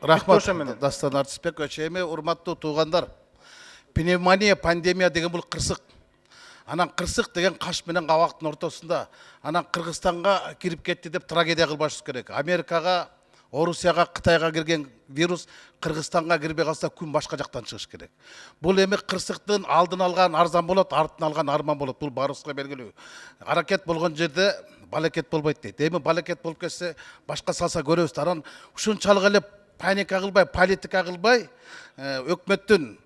Рахмат, ошо менен. Дастан Артисбекович. Эми урматтуу туугандар, пневмония, пандемия деген бул кырсык. Анан кырсык деген каш менен кабактын ортосунда. Анан Кыргызстанга кирип кетти деп трагедия кылбашыбыз керек. Америкага, Орусияга, Кытайга кирген вирус Кыргызстанга кирбей калса күн башка жактан чыгыш керек. Бул эми кырсыктын алдын алган арзан болот, артын алган арман болот. Бул баарыбызга белгилүү. Аракет болгон жерде балекет болбойт дейт. Эми балекет болуп кетсе башка салса көрөбүз. Анан ушунчалык эле паника кылбай, политика кылбай, өкмөттүн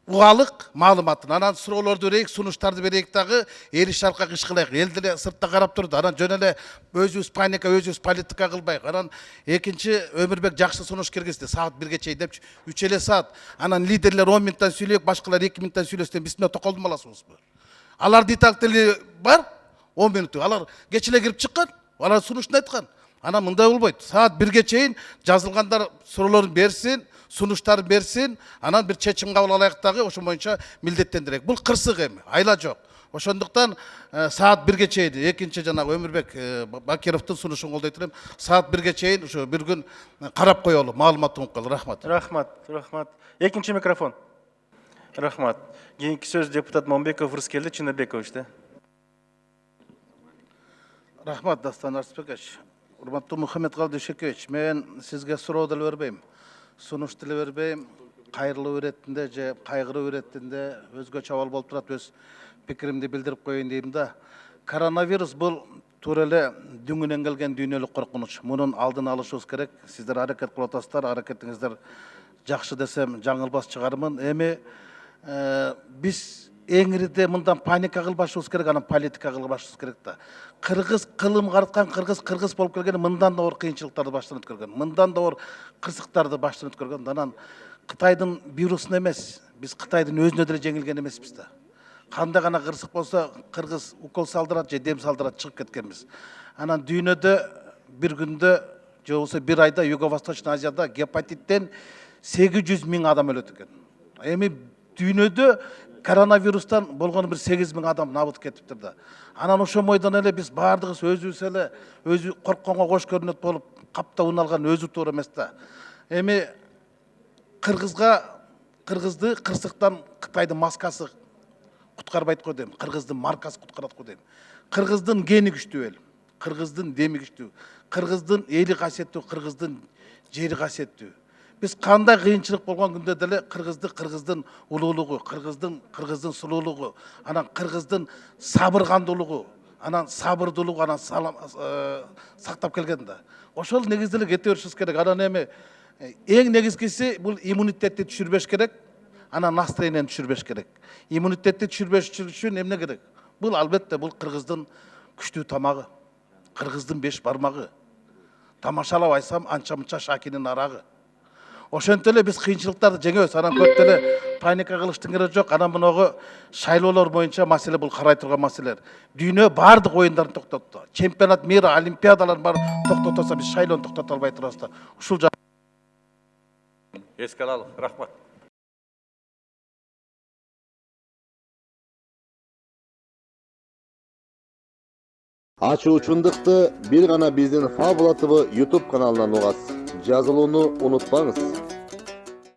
угаалык маалыматын, анан суроолорду берейик, сунуштарды берейик дагы, эл ишарка иш кылайык. Эл деле сыртта карап турду. Анан жөн эле өзүбүз паника, өзүбүз политика кылбайык. Анан экинчи Өмүрбек жакшы сунуш киргизди. Саат 1ге чейин деп 3 эле саат. Анан лидерлер 10 минуттан сүйлөйт, башкалар 2 минуттан сүйлөсөм, биз мына токолдум аласызбы? Алар детальдери бар 10 минутту. Алар кеч эле кирип чыккан, алар сунуштун айткан. Анан мындай болбойт. Саат 1ге чейин жазылгандар суроолорун берсин, сунуштарын берсин, анан бир чечим кабыл алайык дагы, ошо боюнча милдеттендирек. Бул кырсык эми, айла жок. Ошондуктан саат 1ге чейин экинчи жанагы Өмүрбек Бакировдун сунушун колдой турам. Саат 1ге чейин ошо бир күн карап коелу, маалымат угуп кал. Рахмат. Рахмат. Экинчи микрофон. Рахмат. Кийинки сөз депутат Момбеков Рыскелди Чыныбекович. Рахмат, Дастан Артисбекович. Урматтуу Мухаммедкалды Ишекович, мен сизге суроо деле бербейм. Сунуш деле бербейм. Кайрылуу иретинде же кайгыруу иретинде өзгөчө абал болуп турат, өз пикиримди билдирип коеюн дейм да. Коронавирус бул туура эле дүңүнөн келген дүйнөлүк коркунуч. Мунун алдын алышыбыз керек. Сиздер аракет кылып атасыздар, аракетиңиздер жакшы десем жаңылбас чыгармын. Эми биз эңирде мындан паника кылбашыбыз керек, анан политика кылбашыбыз керек да. Кыргыз кылым карткан кыргыз болуп келген, мындан да оор кыйынчылыктарды баштан өткөргөн, мындан да оор кырсыктарды баштан өткөргөн. Анан Кытайдын вирусун эмес, биз Кытайдын өзүнө деле жеңилген эмеспиз да. Кандай гана кырсык болсо, кыргыз укол салдырат же дем салдырат чыгып кеткенбиз. Анан дүйнөдө бир күндө же болбосо бир айда Юго-Восточный Азияда гепатиттен 800 000 адам өлөт экен. Эми дүйнөдө коронавирустан болгону бир 8 000 адам набыт кетиптир да. Анан ошо бойдон эле биз баардыгыбыз өзүбүз эле өзү коркконго кош көрүнөт болуп, капта уналган өзү туура эмес да. Эми кыргызды кырсыктан Кытайдын маскасы куткарбайт го дейм, кыргыздын маркасы куткарат го дейм. Кыргыздын гени күчтүү эл, кыргыздын деми күчтүү, кыргыздын эли касиеттүү, кыргыздын жери касиеттүү. Биз кандай кыйынчылык болгон күндө деле кыргыздын улуулугу, кыргыздын сулуулугу, анан кыргыздын сабыргандуулугу, анан сабырдуулугу, анан сактап келген да. Ошол негизде эле кете беришибиз керек. Анан эми эң негизгиси бул иммунитетти түшүрбөш керек, анан настроениени түшүрбөш керек. Иммунитетти түшүрбөш үчүн эмне керек? Бул албетте бул кыргыздын күчтүү тамагы, кыргыздын 5 бармагы. Тамашалап айсам анча-мынча Шакинин арагы. Ошентип эле биз кыйынчылыктарды жеңебиз. Анан көп деле паника кылыштын кереги жок. Анан муногу шайлоолор боюнча маселе бул карай турган маселелер. Дүйнө баардык оюндарын токтотту. Чемпионат мира, олимпиадаларын баары токтотосо биз шайлоону токтото албай турабыз да. Ушул эске алалы. Рахмат. Ачуучундукты бир гана биздин Фабула ТВ YouTube каналынан угасыз. Жазылууну унутпаңыз.